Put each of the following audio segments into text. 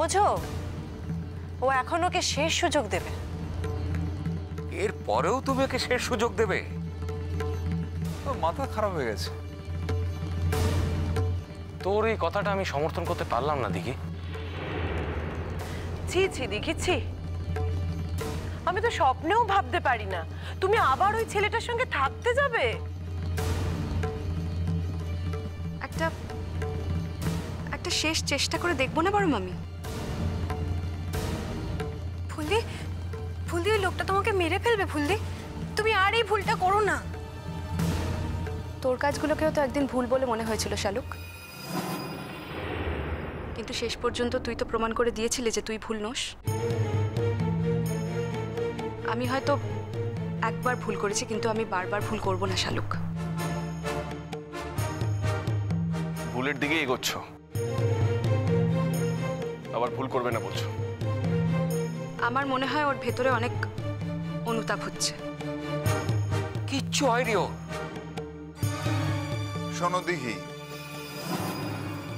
বোঝো, ও এখন ওকে শেষ সুযোগ দেবে। এর পরেও তুমি ওকে শেষ সুযোগ দেবে? তোর মাথা খারাপ হয়ে গেছে। তোর এই কথাটা আমি সমর্থন করতে পারলাম না দিঘি। ছি ছি দিঘি ছি, আমি তো স্বপ্নেও ভাবতে পারি না তুমি আবার ওই ছেলেটার সঙ্গে থাকতে যাবে। একটা শেষ চেষ্টা করে দেখবো না বড় মামি? ফুলদি, ফুলদি ওই লোকটা তোমাকে মেরে ফেলবে। ফুলদি, তুমি আর এই ভুলটা করো না। তোর কাজগুলোকেও তো একদিন ভুল বলে মনে হয়েছিল শালুক, কিন্তু শেষ পর্যন্ত তুই তো প্রমাণ করে দিয়েছিলি যে তুই ভুল নোস। আমি হয়তো একবার ভুল করেছি, কিন্তু আমি বারবার ভুল করব না শালুক। ভুলের দিকে এগোচ্ছ, আবার ভুল করবে না বলছো? আমার মনে হয় ওর ভেতরে অনেক অনুতাপ হচ্ছে। কিচ্ছু হয়নি ও। শোনো দিঘি,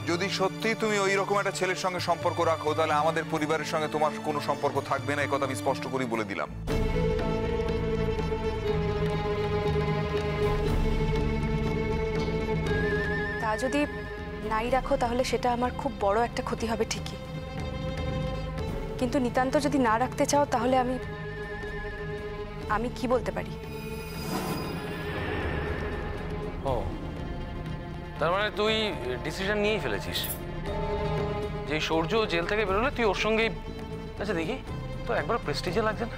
যদি সত্যি তুমি ওই রকম একটা ছেলের সঙ্গে সম্পর্ক রাখো, তাহলে আমাদের পরিবারের সঙ্গে তোমার কোনো সম্পর্ক থাকবে না, এই কথা আমি স্পষ্ট করে বলে দিলাম। তা যদি নাই রাখো তাহলে সেটা আমার খুব বড় একটা ক্ষতি হবে ঠিকই, কিন্তু নিতান্ত যদি না রাখতে চাও তাহলে আমি কি বলতে পারি? ও, তার মানে তুই ডিসিশন নিয়েই ফেলেছিস যে সূর্য জেল থেকে বেরোলে তুই ওর সঙ্গেই। আচ্ছা দেখি, তো একবার প্রেস্টিজে লাগছে না?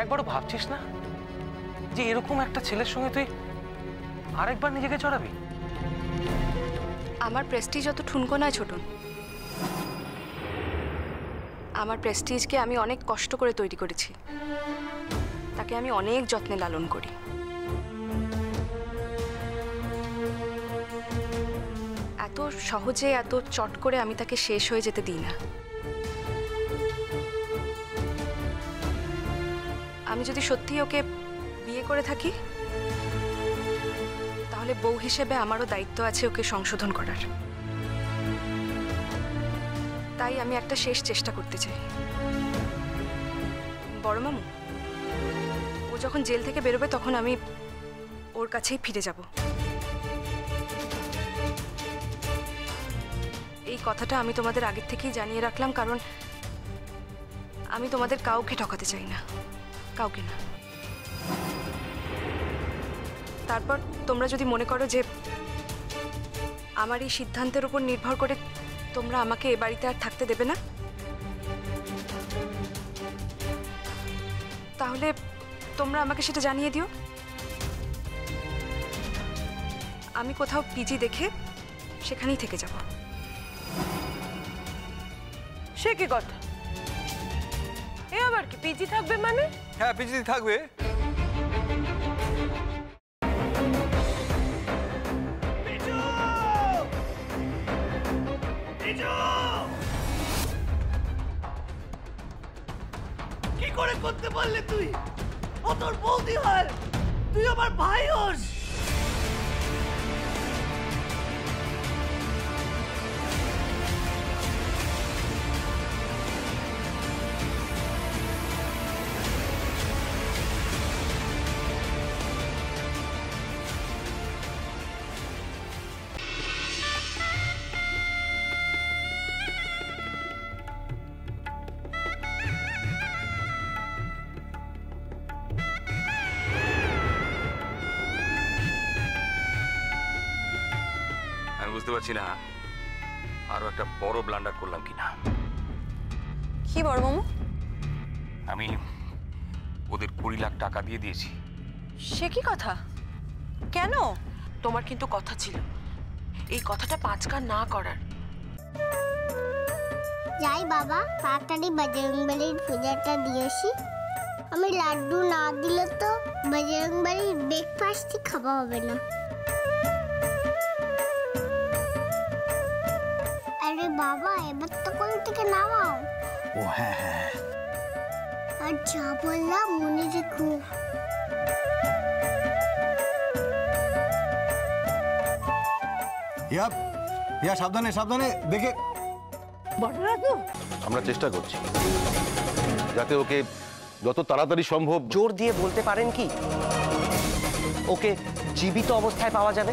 একবারও ভাবছিস না যে এরকম একটা ছেলের সঙ্গে তুই আরেকবার নিজেকে চড়াবি? আমার প্রেস্টিজ অত ঠুনকো নয় ছোটন। আমার প্রেস্টিজকে আমি অনেক কষ্ট করে তৈরি করেছি, তাকে আমি অনেক যত্নে লালন করি। এত সহজে এত চট করে আমি তাকে শেষ হয়ে যেতে দিই না। আমি যদি সত্যি ওকে বিয়ে করে থাকি তাহলে বউ হিসেবে আমারও দায়িত্ব আছে ওকে সংশোধন করার। তাই আমি একটা শেষ চেষ্টা করতে চাই। বড় মামু, ও যখন জেল থেকে বেরোবে তখন আমি ওর কাছেই ফিরে যাব। এই কথাটা আমি তোমাদের আগের থেকেই জানিয়ে রাখলাম, কারণ আমি তোমাদের কাউকে ঠকাতে চাই না, কাউকে না। তারপর তোমরা যদি মনে করো যে আমার এই সিদ্ধান্তের উপর নির্ভর করে তোমরা আমাকে এ বাড়িতে আর থাকতে দেবে না, তাহলে তোমরা আমাকে সেটা জানিয়ে দিও। আমি কোথাও পিজি দেখে সেখানেই থেকে যাব। সে কি কথা? এ আবার কি পিজি থাকবে মানে? হ্যাঁ, পিজি থাকবে। কি করে করতে পারলে তুই? ও তোর বৌদি হয়, তুই আমার ভাই হোস। বুঝতে পারছি না আরো একটা বড় ব্লান্ডার করলাম কিনা। কি বড় মামু? আমি ওদের 20 লাখ টাকা দিয়ে দিয়েছি। সে কি কথা? কেন? তোমার কিন্তু কথা ছিল এই কথাটা 5 কান না করার। যাই বাবা, তাড়াতাড়ি বজরংবলীর পূজাটা দিয়েছি। আমি লাড্ডু না দিলে তো বজরংবলীর ব্রেকফাস্টই খাওয়া হবে না। আরে বাবা, এবার তো কোল থেকে নামাও। ও হ্যাঁ হ্যাঁ, আর যা বললাম মনে রেখো। ইয়া সাবধানে সাবধানে দেখে। আমরা চেষ্টা করছি যাতে ওকে যত তাড়াতাড়ি সম্ভব। জোর দিয়ে বলতে পারেন কি ওকে জীবিত অবস্থায় পাওয়া যাবে?